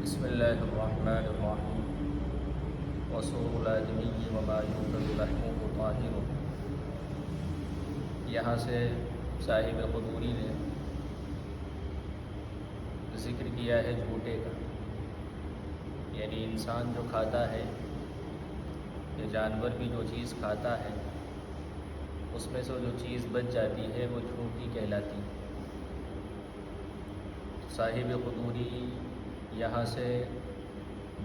بسم اللہ الرحمن الرحیم وصور الآدمی وما یوقد لحمه طاہر۔ یہاں سے صاحب قدوری نے ذکر کیا ہے جھوٹے کا، یعنی انسان جو کھاتا ہے یا جانور بھی جو چیز کھاتا ہے اس میں سے جو چیز بچ جاتی ہے وہ جھوٹی کہلاتی ہے۔ صاحب قدوری یہاں سے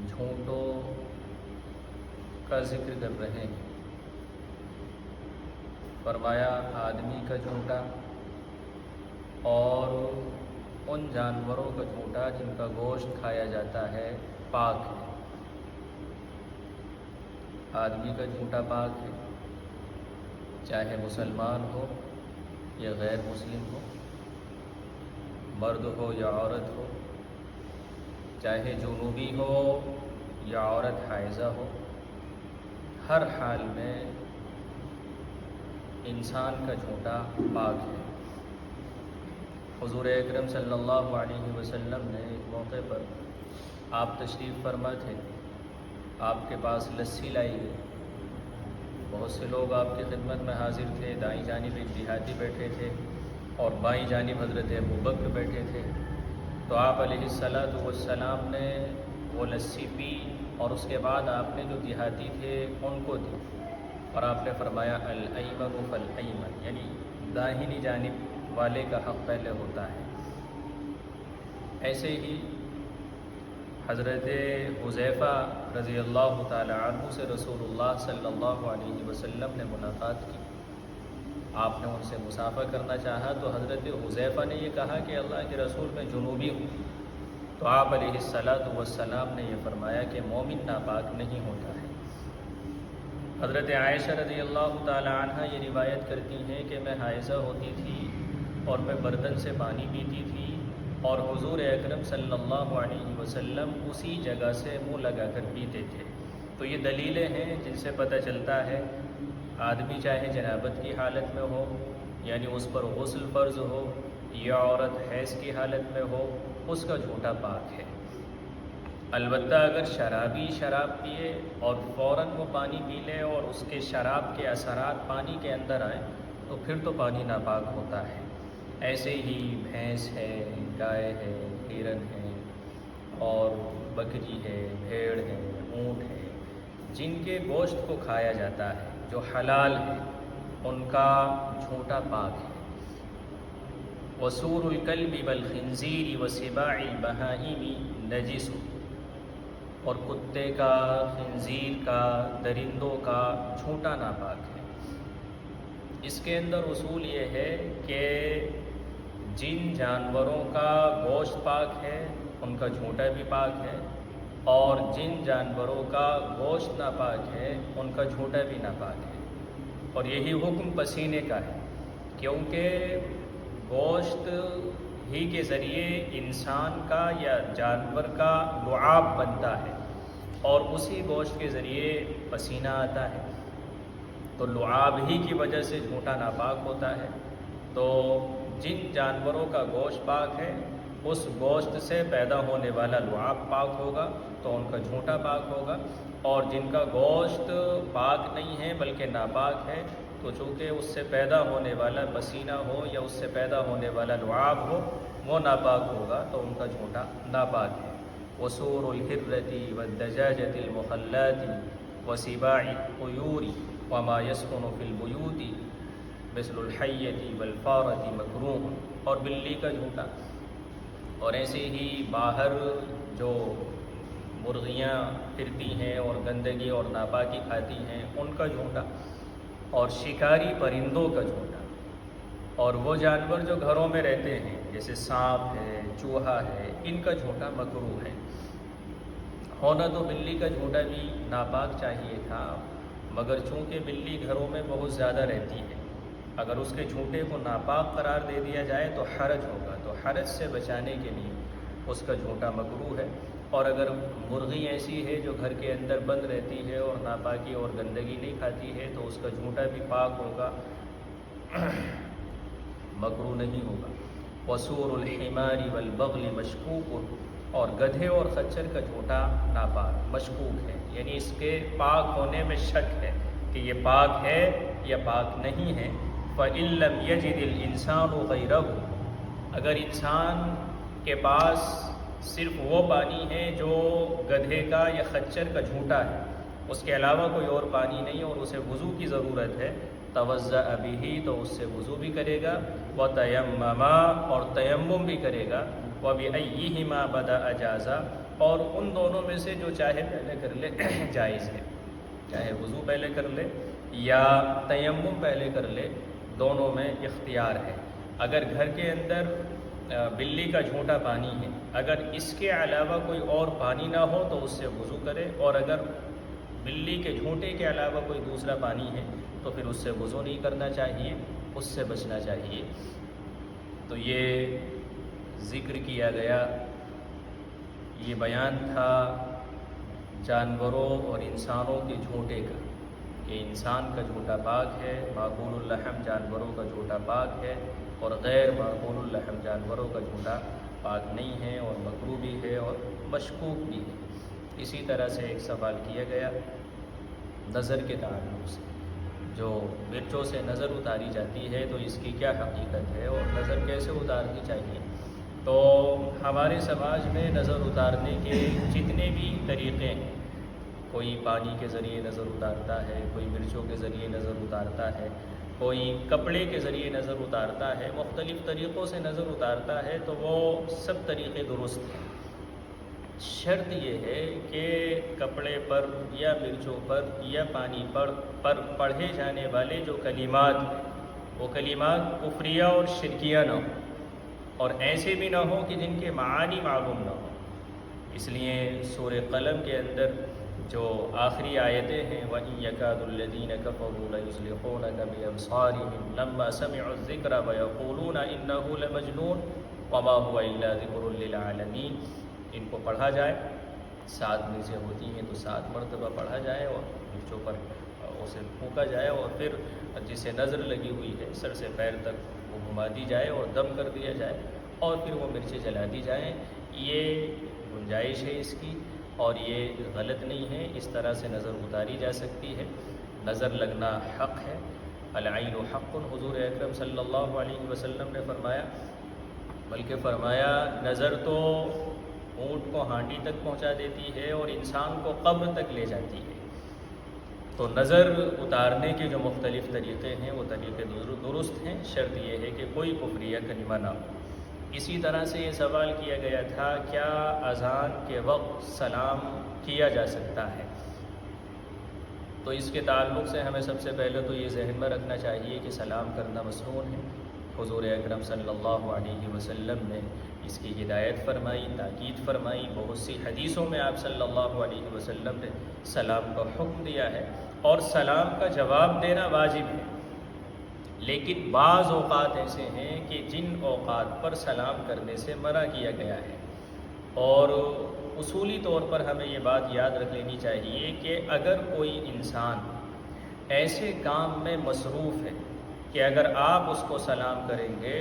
جھوٹوں کا ذکر کر رہے ہیں۔ فرمایا آدمی کا جھوٹا اور ان جانوروں کا جھوٹا جن کا گوشت کھایا جاتا ہے پاک ہے۔ آدمی کا جھوٹا پاک ہے، چاہے مسلمان ہو یا غیر مسلم ہو، مرد ہو یا عورت ہو، چاہے جنوبی ہو یا عورت حائضہ ہو، ہر حال میں انسان کا جھوٹا پاک ہے۔ حضور اکرم صلی اللہ علیہ وسلم نے ایک موقع پر آپ تشریف فرما تھے، آپ کے پاس لسی لائی گئی، بہت سے لوگ آپ کی خدمت میں حاضر تھے، دائیں جانب ایک دیہاتی بیٹھے تھے اور بائیں جانب حضرت ابوبکر بیٹھے تھے۔ تو آپ علیہ الصلاۃ والسلام نے وہ لسی پی اور اس کے بعد آپ نے جو دیہاتی تھے ان کو دی، اور آپ نے فرمایا الایمن فالایمن، یعنی داہنی جانب والے کا حق پہلے ہوتا ہے۔ ایسے ہی حضرت حذیفہ رضی اللہ تعالی عنہ سے رسول اللہ صلی اللہ علیہ وسلم نے ملاقات کی، آپ نے ان سے مصافحہ کرنا چاہا تو حضرت حذیفہ نے یہ کہا کہ اللہ کے رسول میں جنوبی ہوں، تو آپ علیہ الصلاۃ والسلام نے یہ فرمایا کہ مومن ناپاک نہیں ہوتا ہے۔ حضرت عائشہ رضی اللہ تعالی عنہ یہ روایت کرتی ہیں کہ میں حائضہ ہوتی تھی اور میں برتن سے پانی پیتی تھی اور حضور اکرم صلی اللہ علیہ وسلم اسی جگہ سے منہ لگا کر پیتے تھے۔ تو یہ دلیلیں ہیں جن سے پتہ چلتا ہے آدمی چاہے جنابت کی حالت میں ہو، یعنی اس پر غسل فرض ہو، یا عورت حیض کی حالت میں ہو، اس کا جھوٹا پاک ہے۔ البتہ اگر شرابی شراب پیے اور فوراً وہ پانی پی لے اور اس کے شراب کے اثرات پانی کے اندر آئیں تو پھر تو پانی ناپاک ہوتا ہے۔ ایسے ہی بھینس ہے، گائے ہے، ہرن ہے اور بکری ہے، بھیڑ ہے، اونٹ ہے، جن کے گوشت کو کھایا جاتا ہے جو حلال ہے، ان کا جھوٹا پاک ہے۔ وَسُورُ الْكَلْبِ وَالْخِنْزِيرِ وَسِبَاعِ الْبَهَائِمِ نَجِسٌ، اور کتے کا، خنزیر کا، درندوں کا جھوٹا ناپاک ہے۔ اس کے اندر اصول یہ ہے کہ جن جانوروں کا گوشت پاک ہے ان کا جھوٹا بھی پاک ہے، اور جن جانوروں کا گوشت ناپاک ہے ان کا جھوٹا بھی ناپاک ہے۔ اور یہی حکم پسینے کا ہے، کیونکہ گوشت ہی کے ذریعے انسان کا یا جانور کا لعاب بنتا ہے اور اسی گوشت کے ذریعے پسینہ آتا ہے، تو لعاب ہی کی وجہ سے جھوٹا ناپاک ہوتا ہے۔ تو جن جانوروں کا گوشت پاک ہے اس گوشت سے پیدا ہونے والا لعاب پاک ہوگا تو ان کا جھوٹا پاک ہوگا، اور جن کا گوشت پاک نہیں ہے بلکہ ناپاک ہے تو چونکہ اس سے پیدا ہونے والا پسینہ ہو یا اس سے پیدا ہونے والا لعاب ہو وہ ناپاک ہوگا تو ان کا جھوٹا ناپاک ہے۔ وَسُورُ الْحِرَّةِ وَالدَّجَاجَةِ الْمُخَلَّاةِ وَسِبَاعِ الطُّيُورِ وَمَا يَسْكُنُ فِي الْبُيُوتِ مثل الحیۃ والفارۃ مکروہ، اور بلی کا جھوٹا، اور ایسے ہی باہر جو مرغیاں پھرتی ہیں اور گندگی اور ناپاکی کھاتی ہیں ان کا جھوٹا، اور شکاری پرندوں کا جھوٹا، اور وہ جانور جو گھروں میں رہتے ہیں جیسے سانپ ہے، چوہا ہے، ان کا جھوٹا مکروہ ہے۔ ہونا تو بلی کا جھوٹا بھی ناپاک چاہیے تھا، مگر چونکہ بلی گھروں میں بہت زیادہ رہتی ہے، اگر اس کے جھوٹے کو ناپاک قرار دے دیا جائے تو حرج ہوگا، تو حرج سے بچانے کے لیے اس کا جھوٹا مکروہ ہے۔ اور اگر مرغی ایسی ہے جو گھر کے اندر بند رہتی ہے اور ناپاکی اور گندگی نہیں کھاتی ہے تو اس کا جھوٹا بھی پاک ہوگا، مکروہ نہیں ہوگا۔ وَسُورُ الْحِمَارِ وَالْبَغْلِ مَشْكُوكٌ اور گدھے اور خچر کا جھوٹا ناپاک مشکوک ہے، یعنی اس کے پاک ہونے میں شک ہے کہ یہ پاک ہے یا پاک نہیں ہے۔ فَإِن لَّمْ يَجِدِ الْإِنسَانُ غَيْرَهُ، اگر انسان کے پاس صرف وہ پانی ہے جو گدھے کا یا خچر کا جھوٹا ہے، اس کے علاوہ کوئی اور پانی نہیں اور اسے وضو کی ضرورت ہے، توضأ بہ، تو اس سے وضو بھی کرے گا، وتیمما، اور تیمم بھی کرے گا، وبأیہما بدأ جازا، اور ان دونوں میں سے جو چاہے پہلے کر لے جائز ہے، چاہے وضو پہلے کر لے یا تیمم پہلے کر لے، دونوں میں اختیار ہے۔ اگر گھر کے اندر بلی کا جھوٹا پانی ہے، اگر اس کے علاوہ کوئی اور پانی نہ ہو تو اس سے وضو کرے، اور اگر بلی کے جھوٹے کے علاوہ کوئی دوسرا پانی ہے تو پھر اس سے وضو نہیں کرنا چاہیے، اس سے بچنا چاہیے۔ تو یہ ذکر کیا گیا، یہ بیان تھا جانوروں اور انسانوں کے جھوٹے کا، کہ انسان کا جھوٹا پاک ہے، معقول اللحم جانوروں کا جھوٹا پاک ہے، اور غیر معقول اللحم جانوروں کا جھوٹا پاک نہیں ہے، اور مکروہ بھی ہے اور مشکوک بھی ہے۔ اسی طرح سے ایک سوال کیا گیا نظر کے تعلق سے، جو مرچوں سے نظر اتاری جاتی ہے تو اس کی کیا حقیقت ہے اور نظر کیسے اتارنی چاہیے۔ تو ہمارے سماج میں نظر اتارنے کے جتنے بھی طریقے ہیں، کوئی پانی کے ذریعے نظر اتارتا ہے، کوئی مرچوں کے ذریعے نظر اتارتا ہے، کوئی کپڑے کے ذریعے نظر اتارتا ہے، مختلف طریقوں سے نظر اتارتا ہے، تو وہ سب طریقے درست ہیں۔ شرط یہ ہے کہ کپڑے پر یا مرچوں پر یا پانی پر پڑھے جانے والے جو کلمات ہیں وہ کلمات کفریہ اور شرکیہ نہ ہوں، اور ایسے بھی نہ ہوں کہ جن کے معانی معلوم نہ ہوں۔ اس لیے سورہ قلم کے اندر جو آخری آیتیں ہیں وَإِن يَكَادُ الَّذِينَ كَفَرُوا لَيُزْلِقُونَكَ بِأَبْصَارِهِمْ لَمَّا سَمِعُوا الذِّكْرَ وَيَقُولُونَ إِنَّهُ لَمَجْنُونٌ وَمَا هُوَ إِلَّا ذِكْرٌ لِّلْعَالَمِينَ۔ ان کو پڑھا جائے، 7 نیزیں ہوتی ہیں تو 7 مرتبہ پڑھا جائے، اور مرچوں پر اسے پھونکا جائے، اور پھر جسے نظر لگی ہوئی ہے سر سے پیر تک وہ گھما دی جائے اور دم کر دیا جائے، اور پھر وہ مرچیں جلا دی جائیں۔ یہ گنجائش ہے اس کی، اور یہ غلط نہیں ہے، اس طرح سے نظر اتاری جا سکتی ہے۔ نظر لگنا حق ہے، العین حق، حضور اکرم صلی اللہ علیہ وسلم نے فرمایا، بلکہ فرمایا نظر تو اونٹ کو ہانڈی تک پہنچا دیتی ہے اور انسان کو قبر تک لے جاتی ہے۔ تو نظر اتارنے کے جو مختلف طریقے ہیں وہ طریقے درست ہیں، شرط یہ ہے کہ کوئی کفریہ کلمہ نہ ہو۔ اسی طرح سے یہ سوال کیا گیا تھا کیا اذان کے وقت سلام کیا جا سکتا ہے؟ تو اس کے تعلق سے ہمیں سب سے پہلے تو یہ ذہن میں رکھنا چاہیے کہ سلام کرنا مسنون ہے۔ حضور اکرم صلی اللہ علیہ وسلم نے اس کی ہدایت فرمائی، تاکید فرمائی، بہت سی حدیثوں میں آپ صلی اللہ علیہ وسلم نے سلام کا حکم دیا ہے، اور سلام کا جواب دینا واجب ہے۔ لیکن بعض اوقات ایسے ہیں کہ جن اوقات پر سلام کرنے سے منع کیا گیا ہے، اور اصولی طور پر ہمیں یہ بات یاد رکھ لینی چاہیے کہ اگر کوئی انسان ایسے کام میں مصروف ہے کہ اگر آپ اس کو سلام کریں گے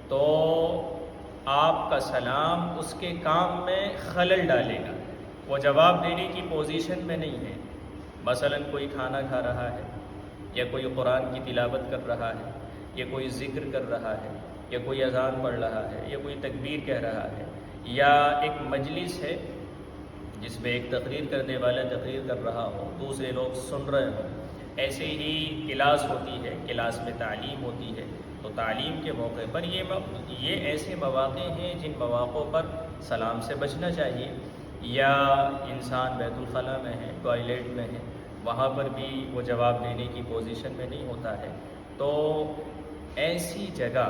تو آپ کا سلام اس کے کام میں خلل ڈالے گا، وہ جواب دینے کی پوزیشن میں نہیں ہے۔ مثلا کوئی کھانا کھا رہا ہے، یا کوئی قرآن کی تلاوت کر رہا ہے، یا کوئی ذکر کر رہا ہے، یا کوئی اذان پڑھ رہا ہے، یا کوئی تکبیر کہہ رہا ہے، یا ایک مجلس ہے جس میں ایک تقریر کرنے والا تقریر کر رہا ہو، دوسرے لوگ سن رہے ہوں، ایسے ہی کلاس ہوتی ہے، کلاس میں تعلیم ہوتی ہے، تو تعلیم کے موقع پر یہ ایسے مواقع ہیں جن مواقع پر سلام سے بچنا چاہیے۔ یا انسان بیت الخلاء میں ہے، ٹوائلٹ میں ہے، وہاں پر بھی وہ جواب دینے کی پوزیشن میں نہیں ہوتا ہے۔ تو ایسی جگہ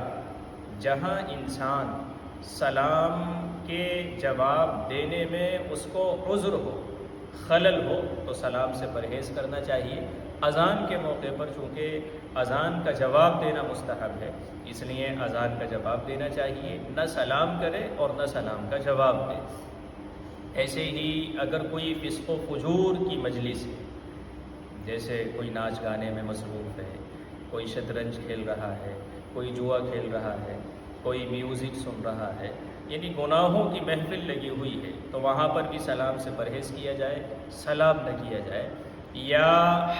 جہاں انسان سلام کے جواب دینے میں اس کو عذر ہو، خلل ہو، تو سلام سے پرہیز کرنا چاہیے۔ اذان کے موقع پر چونکہ اذان کا جواب دینا مستحب ہے، اس لیے اذان کا جواب دینا چاہیے، نہ سلام کرے اور نہ سلام کا جواب دے۔ ایسے ہی اگر کوئی فسق و فجور کی مجلس ہے، جیسے کوئی ناچ گانے میں مصروف ہے، کوئی شطرنج کھیل رہا ہے، کوئی جوا کھیل رہا ہے، کوئی میوزک سن رہا ہے، یعنی گناہوں کی محفل لگی ہوئی ہے تو وہاں پر بھی سلام سے پرہیز کیا جائے، سلام نہ کیا جائے، یا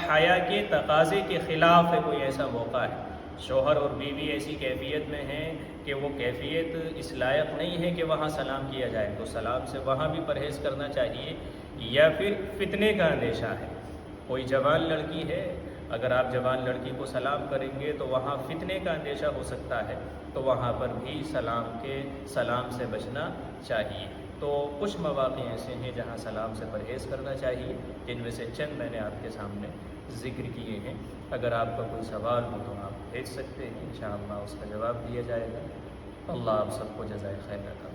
حیا کے تقاضے کے خلاف ہے کوئی ایسا موقع ہے، شوہر اور بیوی ایسی کیفیت میں ہیں کہ وہ کیفیت اس لائق نہیں ہے کہ وہاں سلام کیا جائے تو سلام سے وہاں بھی پرہیز کرنا چاہیے، یا پھر فتنے کا اندیشہ ہے، کوئی جوان لڑکی ہے، اگر آپ جوان لڑکی کو سلام کریں گے تو وہاں فتنے کا اندیشہ ہو سکتا ہے تو وہاں پر بھی سلام سے بچنا چاہیے۔ تو کچھ مواقع ایسے ہیں جہاں سلام سے پرہیز کرنا چاہیے، جن میں سے چند میں نے آپ کے سامنے ذکر کیے ہیں۔ اگر آپ کا کوئی سوال ہو تو آپ بھیج سکتے ہیں، انشاءاللہ اس کا جواب دیا جائے گا۔ اللہ آپ سب کو جزائے خیر عطا فرمائے۔